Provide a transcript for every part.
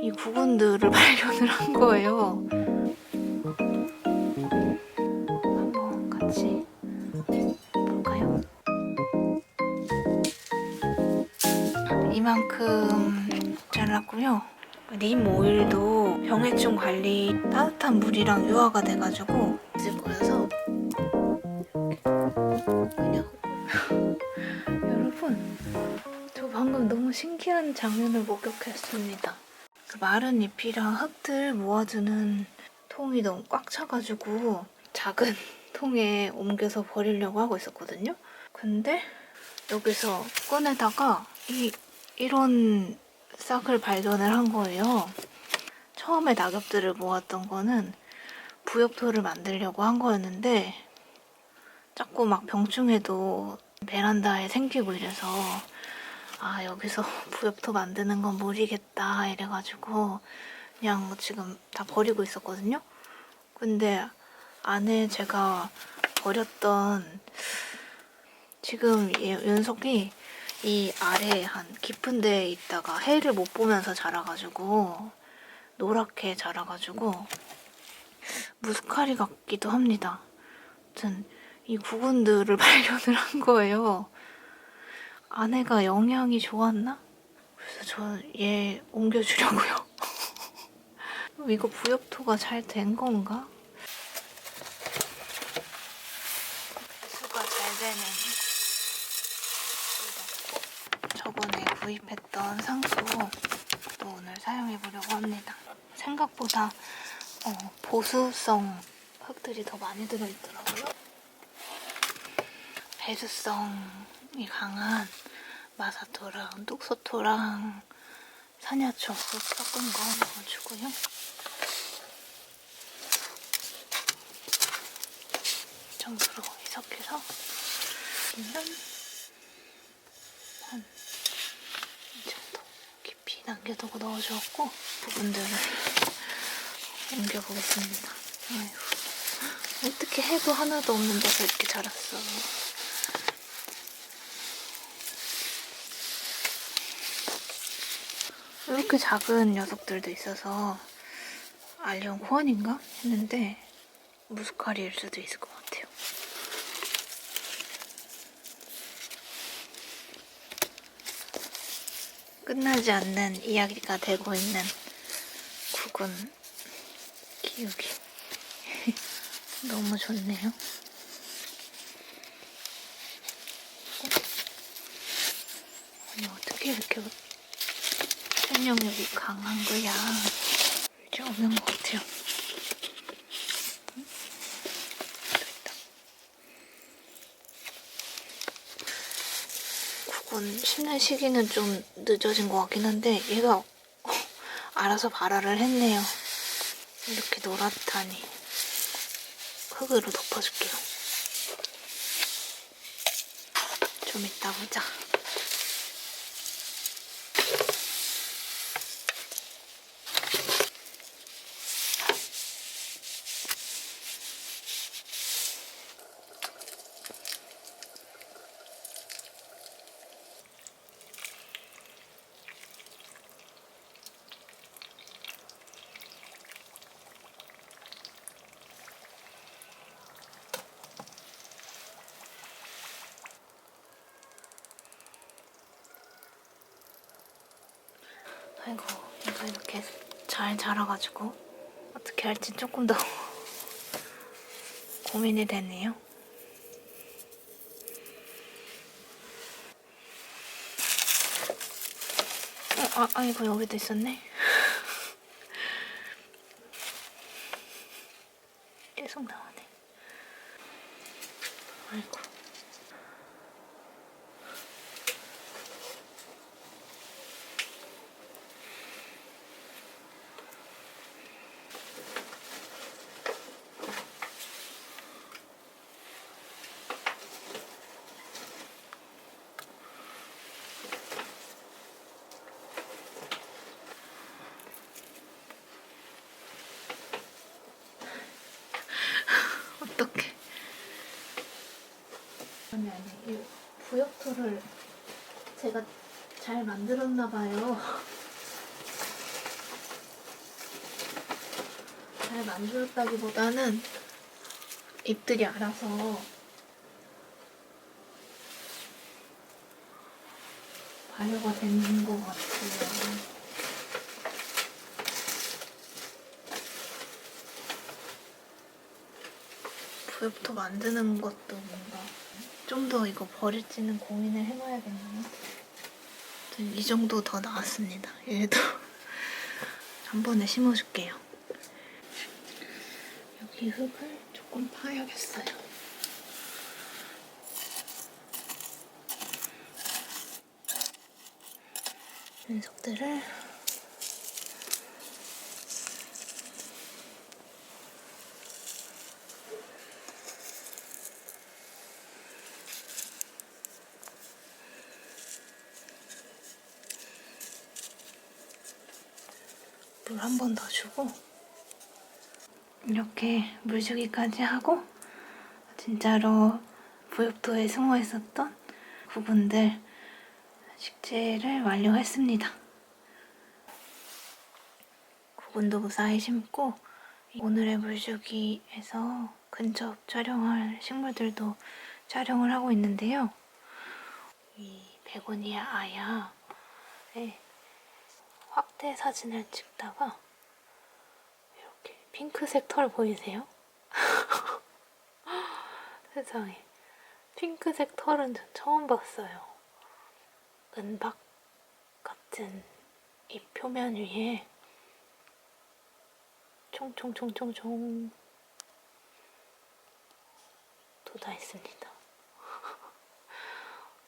이 구근들을 발견을 한 거예요. 한번 같이 볼까요? 이만큼 잘랐고요. 님 오일도 병해충 관리 따뜻한 물이랑 유화가 돼가지고 있을 거여서 그냥 여러분, 저 방금 너무 신기한 장면을 목격했습니다. 그 마른 잎이랑 흙들 모아두는 통이 너무 꽉 차가지고 작은 통에 옮겨서 버리려고 하고 있었거든요. 근데 여기서 꺼내다가 이런 싹을 발견을 한 거예요. 처음에 낙엽들을 모았던 거는 부엽토를 만들려고 한 거였는데 자꾸 막 병충해도 베란다에 생기고 이래서 아, 여기서 부엽토 만드는 건 무리겠다 이래가지고 그냥 지금 다 버리고 있었거든요. 근데 안에 제가 버렸던 지금 연속이 이 아래에 한 깊은 데에 있다가 해를 못 보면서 자라가지고 노랗게 자라가지고 무스카리 같기도 합니다. 아무튼 이 구근들을 발견을 한 거예요. 아내가 영양이 좋았나? 그래서 저 얘 옮겨주려고요. 이거 부엽토가 잘 된 건가? 수가 잘 되는 저번에 구입했던 상수 또 오늘 사용해보려고 합니다. 생각보다 보수성 흙들이 더 많이 들어있더라고요. 배수성이 강한 마사토랑 뚝소토랑 산야초 섞은 거 넣어주고요. 이 정도로 희석해서 한 이 정도 깊이 남겨두고 넣어주었고 부분들을 옮겨보겠습니다. 아이고, 어떻게 해도 하나도 없는 데서 이렇게 자랐어. 이렇게 작은 녀석들도 있어서 알리온 코안인가 했는데 무스카리일 수도 있을 것 같아요. 끝나지 않는 이야기가 되고 있는 구근 키우기. 너무 좋네요. 아니, 어떻게 이렇게 생명력이 강한 거야. 이제 없는 것 같아요. 구근 심는 시기는 좀 늦어진 것 같긴 한데 얘가 알아서 발화를 했네요. 이렇게 노랗다니. 흙으로 덮어줄게요. 좀 이따 보자. 아이고, 얘가 이렇게 잘 자라가지고 어떻게 할지 조금 더 고민이 되네요. 아이고, 여기도 있었네. 계속 나오네. 아이고. 어떡해. 아니, 이 부엽토를 제가 잘 만들었나 봐요. 잘 만들었다기보다는 잎들이 알아서 발효가 되는 것 같아요. 부엽토 만드는 것도 뭔가 좀 더 이거 버릴지는 고민을 해봐야겠네요. 이 정도 더 나왔습니다. 얘도 한 번에 심어줄게요. 여기 흙을 조금 파야겠어요. 녀석들을 물 한 번 더 주고 이렇게 물주기까지 하고 진짜로 부엽토에 숨어 있었던 부분들 식재를 완료했습니다. 구근도 무사히 심고 오늘의 물주기에서 근접 촬영할 식물들도 촬영을 하고 있는데요. 이 베고니아 아야의 확대 사진을 찍다가 이렇게 핑크색 털 보이세요? 세상에, 핑크색 털은 전 처음 봤어요. 은박 같은 이 표면 위에 총총총총총 돋아 있습니다.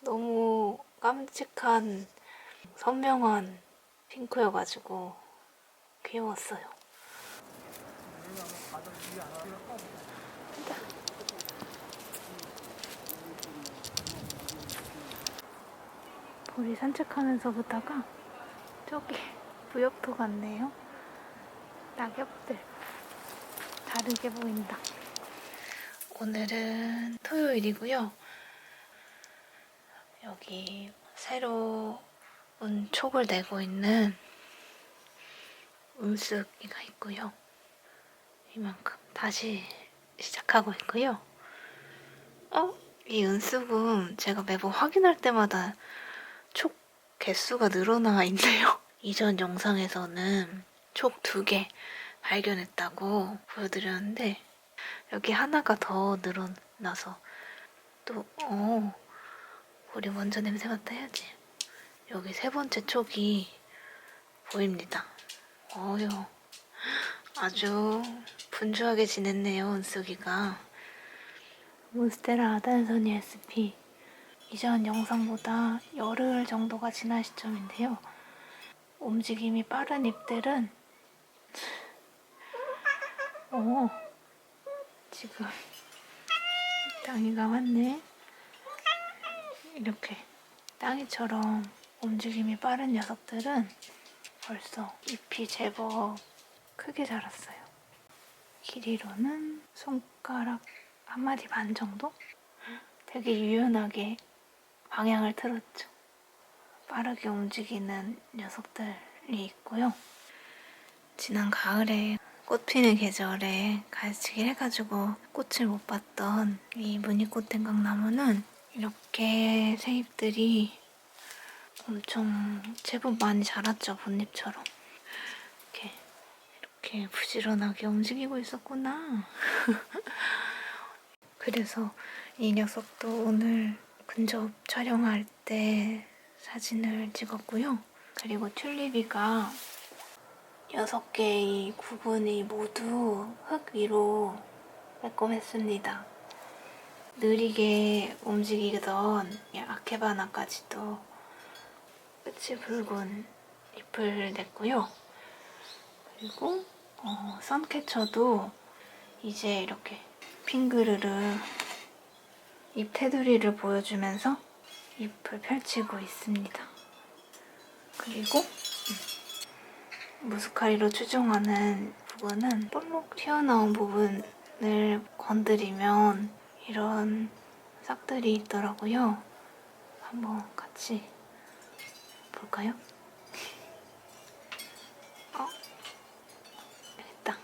너무 깜찍한 선명한 핑크여가지고 귀여웠어요. 우리 산책하면서 보다가 저기 부엽토 같네요. 낙엽들 다르게 보인다. 오늘은 토요일이고요. 여기 새로 촉을 내고 있는 운쑥이가 있고요. 이만큼 다시 시작하고 있고요. 이 은쑥은 제가 매번 확인할 때마다 촉 개수가 늘어나 있네요. 이전 영상에서는 촉 2개 발견했다고 보여드렸는데 여기 하나가 더 늘어나서 또 우리 먼저 냄새 맡아 해야지. 여기 3번째 촉이 보입니다. 아주 분주하게 지냈네요, 은숙이가. 몬스테라 아단소니 SP. 이전 영상보다 열흘 정도가 지난 시점인데요. 움직임이 빠른 잎들은 지금 땅이가 왔네. 이렇게 땅이처럼 움직임이 빠른 녀석들은 벌써 잎이 제법 크게 자랐어요. 길이로는 손가락 1마디 반 정도? 되게 유연하게 방향을 틀었죠. 빠르게 움직이는 녀석들이 있고요. 지난 가을에 꽃 피는 계절에 가지치기를 해가지고 꽃을 못 봤던 이 무늬꽃 댕각나무는 이렇게 새잎들이 엄청 제법 많이 자랐죠. 봇잎처럼. 이렇게 부지런하게 움직이고 있었구나. 그래서 이 녀석도 오늘 근접 촬영할 때 사진을 찍었고요. 그리고 튤립이가 6개의 구분이 모두 흙 위로 매꼼했습니다. 느리게 움직이던 아케바나까지도 끝이 붉은 잎을 냈고요. 그리고 선캐쳐도 이제 이렇게 핑그르르 잎 테두리를 보여주면서 잎을 펼치고 있습니다. 그리고 무스카리로 추종하는 부분은 볼록 튀어나온 부분을 건드리면 이런 싹들이 있더라고요. 한번 같이 볼까요? 됐다.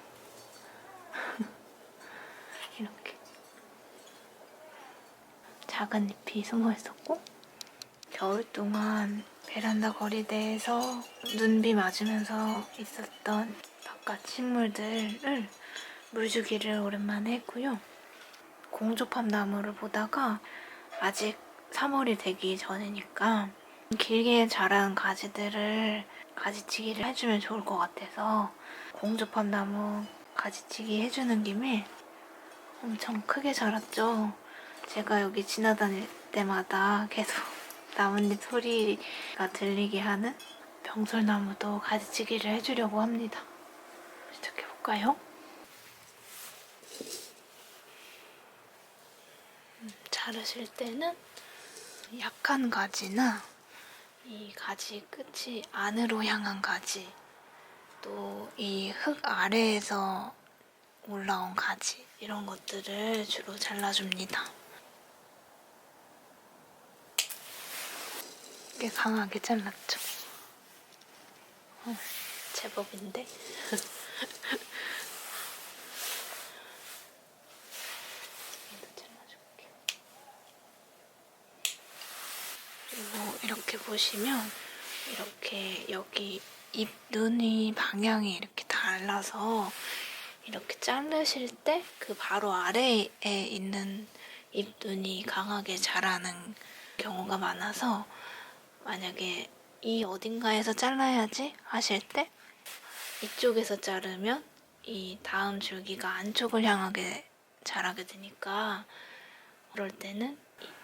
작은 잎이 숨어 있었고, 겨울 동안 베란다 거리대에서 눈비 맞으면서 있었던 바깥 식물들을 물주기를 오랜만에 했고요. 공조팝 나무를 보다가 아직 3월이 되기 전이니까 길게 자란 가지들을 가지치기를 해주면 좋을 것 같아서 공조팝 나무 가지치기 해주는 김에 엄청 크게 자랐죠. 제가 여기 지나다닐 때마다 계속 나뭇잎 소리가 들리게 하는 병솔나무도 가지치기를 해주려고 합니다. 시작해볼까요? 자르실 때는 약한 가지나 이 가지 끝이 안으로 향한 가지, 또 이 흙 아래에서 올라온 가지, 이런 것들을 주로 잘라줍니다. 꽤 강하게 잘랐죠? 제법인데? 얘도 잘라줄게요. 그리고 이렇게 보시면 이렇게 여기 잎 눈이 방향이 이렇게 달라서 이렇게 자르실 때 그 바로 아래에 있는 잎 눈이 강하게 자라는 경우가 많아서 만약에 이 어딘가에서 잘라야지 하실 때 이쪽에서 자르면 이 다음 줄기가 안쪽을 향하게 자라게 되니까 그럴 때는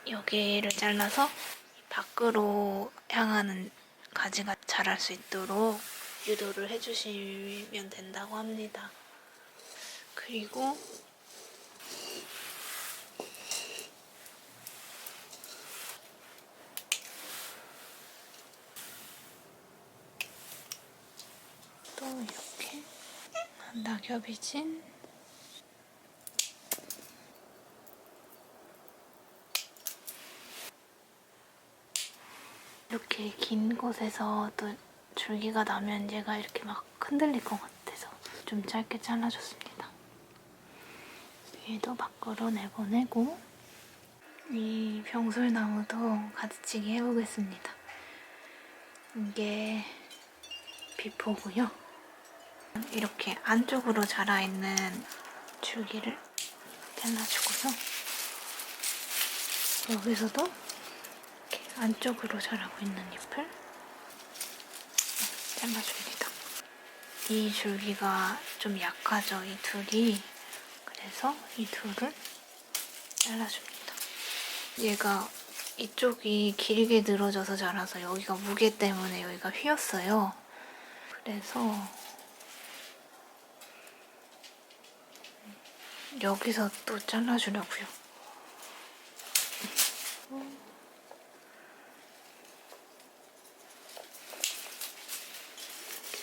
여기를 잘라서 밖으로 향하는 가지가 자랄 수 있도록 유도를 해주시면 된다고 합니다. 그리고 또 이렇게 낙엽이 진 이렇게 긴 곳에서 또 줄기가 나면 얘가 이렇게 막 흔들릴 것 같아서 좀 짧게 잘라줬습니다. 얘도 밖으로 내보내고 이 병솔나무도 가지치기 해보겠습니다. 이게 비포고요. 이렇게 안쪽으로 자라있는 줄기를 잘라주고요. 여기서도 이렇게 안쪽으로 자라고 있는 잎을 잘라줍니다. 이 줄기가 좀 약하죠, 이 둘이. 그래서 이 둘을 잘라줍니다. 얘가 이쪽이 길게 늘어져서 자라서 여기가 무게 때문에 여기가 휘었어요. 그래서 여기서 또 잘라주려고요.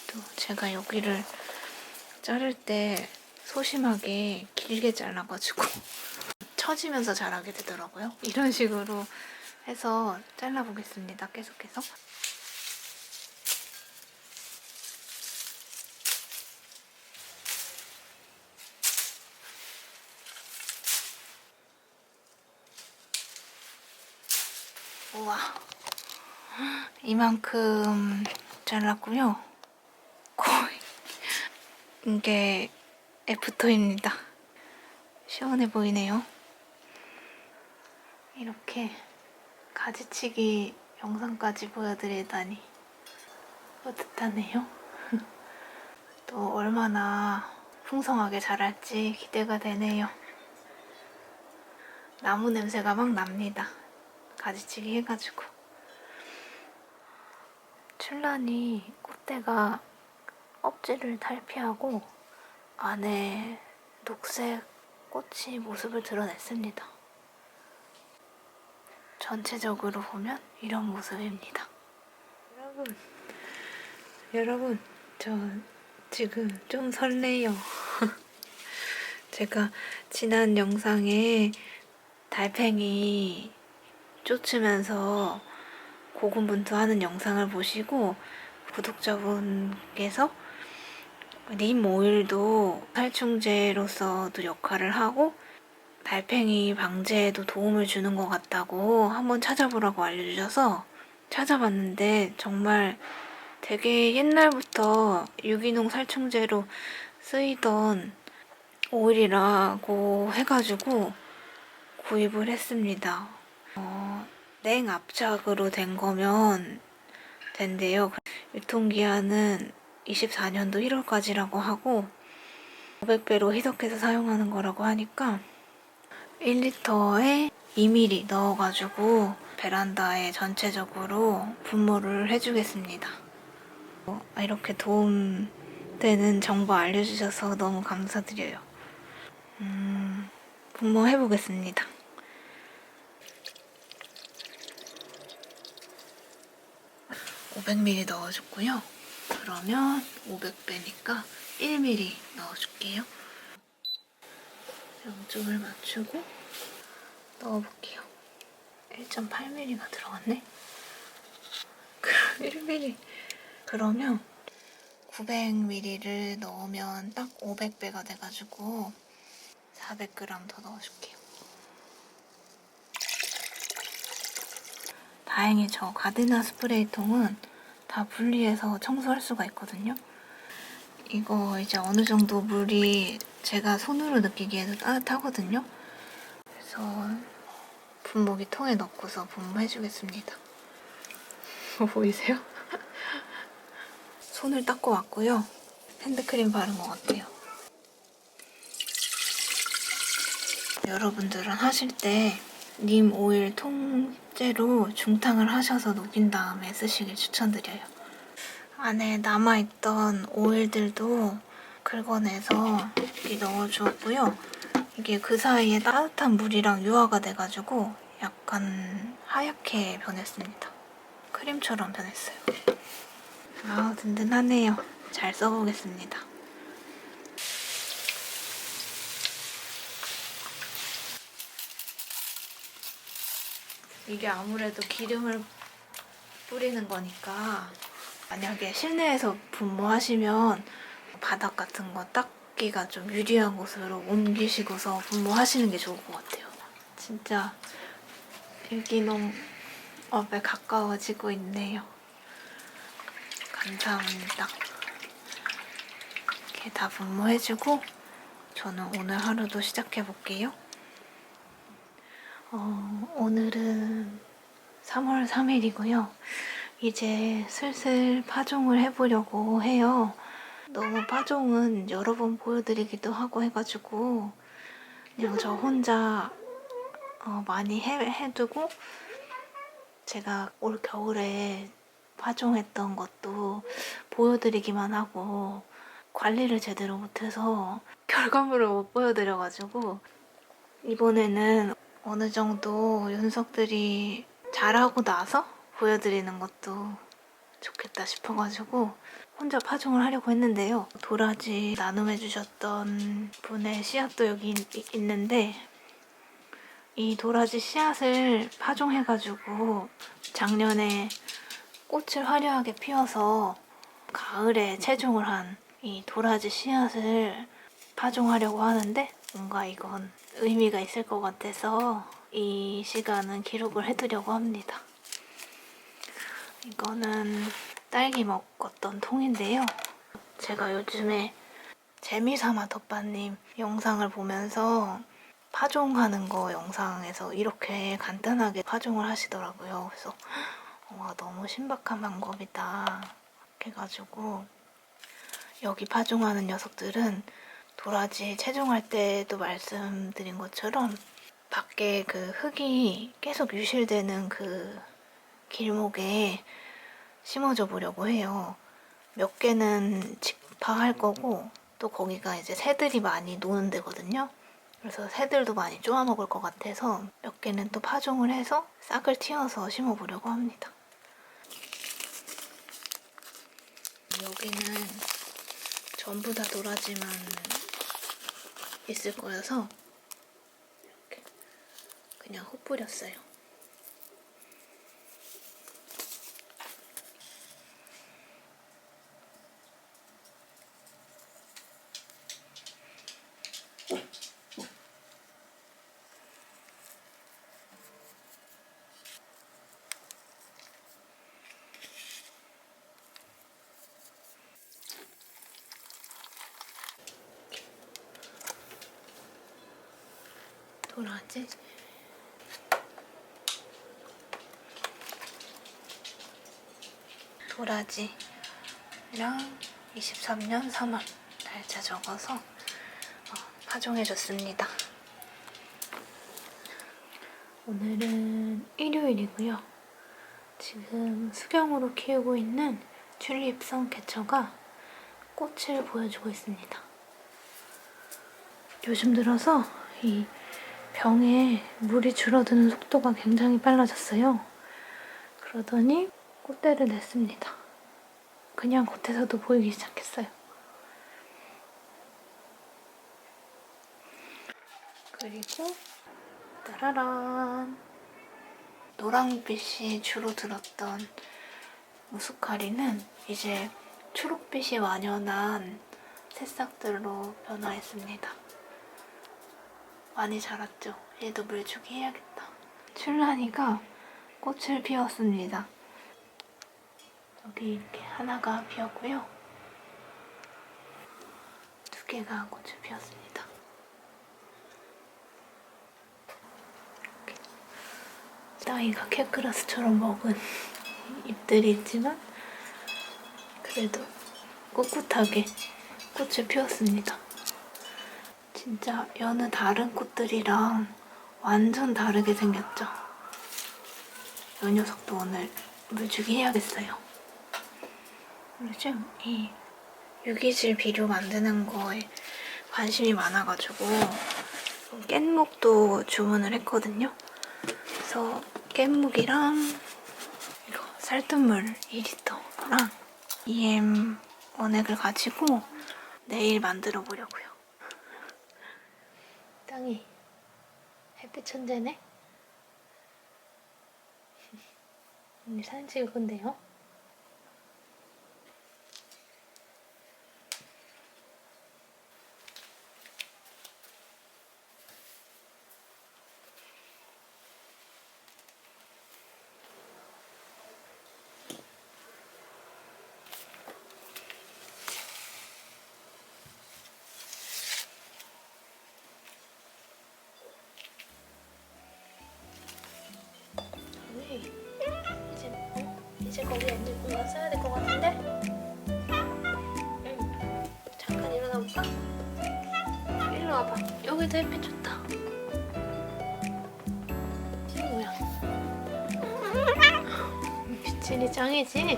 또 제가 여기를 자를 때 소심하게 길게 잘라가지고 처지면서 자라게 되더라고요. 이런 식으로 해서 잘라보겠습니다. 계속해서. 우와, 이만큼 잘랐고요. 거의 이게 애프터입니다. 시원해 보이네요. 이렇게 가지치기 영상까지 보여드리다니 뿌듯하네요. 또 얼마나 풍성하게 자랄지 기대가 되네요. 나무 냄새가 막 납니다. 가지치기 해가지고. 출란이 꽃대가 껍질을 탈피하고 안에 녹색 꽃이 모습을 드러냈습니다. 전체적으로 보면 이런 모습입니다. 여러분, 저 지금 좀 설레요. 제가 지난 영상에 달팽이 쫓으면서 고군분투하는 영상을 보시고 구독자분께서 님 오일도 살충제로서도 역할을 하고 달팽이 방제에도 도움을 주는 것 같다고 한번 찾아보라고 알려주셔서 찾아봤는데 정말 되게 옛날부터 유기농 살충제로 쓰이던 오일이라고 해가지고 구입을 했습니다. 냉압착으로 된 거면 된대요. 유통기한은 24년도 1월까지라고 하고 500배로 희석해서 사용하는 거라고 하니까 1리터에 2ml 넣어가지고 베란다에 전체적으로 분무를 해주겠습니다. 이렇게 도움되는 정보 알려주셔서 너무 감사드려요. 분무해보겠습니다. 500ml 넣어줬고요. 그러면 500배니까 1ml 넣어줄게요. 0점을 맞추고 넣어볼게요. 1.8ml가 들어갔네? 그럼 1ml. 그러면 900ml를 넣으면 딱 500배가 돼가지고 400g 더 넣어줄게요. 다행히 저 가데나 스프레이 통은 다 분리해서 청소할 수가 있거든요. 이거 이제 어느 정도 물이 제가 손으로 느끼기에도 따뜻하거든요. 그래서 분무기 통에 넣고서 분무해주겠습니다. 보이세요? 손을 닦고 왔고요. 핸드크림 바른 것 같아요. 여러분들은 하실 때 님 오일 통째로 중탕을 하셔서 녹인 다음에 쓰시길 추천드려요. 안에 남아있던 오일들도 긁어내서 여기 넣어주었고요. 이게 그 사이에 따뜻한 물이랑 유화가 돼가지고 약간 하얗게 변했습니다. 크림처럼 변했어요. 아, 든든하네요. 잘 써보겠습니다. 이게 아무래도 기름을 뿌리는 거니까 만약에 실내에서 분무하시면 바닥 같은 거 닦기가 좀 유리한 곳으로 옮기시고서 분무하시는 게 좋을 것 같아요. 진짜 유기농업에 가까워지고 있네요. 감사합니다. 이렇게 다 분무해주고 저는 오늘 하루도 시작해볼게요. 오늘은 3월 3일이고요. 이제 슬슬 파종을 해보려고 해요. 너무 파종은 여러 번 보여드리기도 하고 해가지고 그냥 저 혼자 많이 해두고 제가 올 겨울에 파종했던 것도 보여드리기만 하고 관리를 제대로 못해서 결과물을 못 보여드려가지고 이번에는 어느 정도 윤석들이 자라고 나서 보여드리는 것도 좋겠다 싶어가지고 혼자 파종을 하려고 했는데요. 도라지 나눔해주셨던 분의 씨앗도 여기 있는데 이 도라지 씨앗을 파종해가지고 작년에 꽃을 화려하게 피워서 가을에 채종을 한 이 도라지 씨앗을 파종하려고 하는데 뭔가 이건 의미가 있을 것 같아서 이 시간은 기록을 해두려고 합니다. 이거는 딸기 먹었던 통인데요. 제가 요즘에 재미삼아 덧바님 영상을 보면서 파종하는 거 영상에서 이렇게 간단하게 파종을 하시더라고요. 그래서 와, 너무 신박한 방법이다 해가지고 여기 파종하는 녀석들은 도라지 채종할 때도 말씀드린 것처럼 밖에 그 흙이 계속 유실되는 그 길목에 심어줘 보려고 해요. 몇 개는 직파할 거고 또 거기가 이제 새들이 많이 노는 데거든요. 그래서 새들도 많이 쪼아 먹을 것 같아서 몇 개는 또 파종을 해서 싹을 틔워서 심어 보려고 합니다. 여기는 전부 다 도라지만 있을 거여서 이렇게 그냥 흩뿌렸어요. 도라지. 도라지랑 23년 3월 날짜 적어서 파종해줬습니다. 오늘은 일요일이고요. 지금 수경으로 키우고 있는 튤립성 개처가 꽃을 보여주고 있습니다. 요즘 들어서 이 병에 물이 줄어드는 속도가 굉장히 빨라졌어요. 그러더니 꽃대를 냈습니다. 그냥 겉에서도 보이기 시작했어요. 그리고 따라란! 노랑빛이 주로 들었던 무스카리는 이제 초록빛이 완연한 새싹들로 변화했습니다. 많이 자랐죠? 얘도 물주기 해야겠다. 출란이가 꽃을 피웠습니다. 여기 이렇게 하나가 피었고요. 2개가 꽃을 피웠습니다. 따위가 캣그라스처럼 먹은 잎들이 있지만 그래도 꿋꿋하게 꽃을 피웠습니다. 진짜 여느 다른 꽃들이랑 완전 다르게 생겼죠? 이 녀석도 오늘 물주기 해야겠어요. 요즘 이 유기질 비료 만드는 거에 관심이 많아가지고 깻묵도 주문을 했거든요. 그래서 깻묵이랑 이거 쌀뜨물 2리터랑 EM 원액을 가지고 내일 만들어 보려고요. 땅이 햇빛 천재네? 오늘 사진 찍을 건데요. 이제 거기 앉을 공간 써야 될 것 같은데? 응. 잠깐 일어나 볼까? 일로 와봐. 여기도 햇빛 좋다. 친구야. 빛이 짱이지?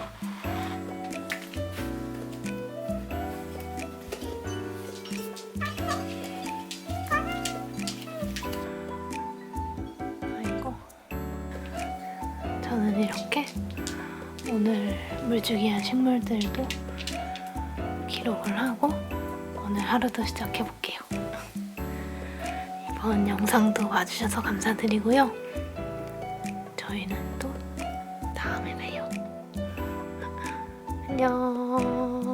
아이고. 저는 이렇게 오늘 물주기한 식물들도 기록을 하고 오늘 하루도 시작해볼게요. 이번 영상도 봐주셔서 감사드리고요. 저희는 또 다음에 봬요. 안녕.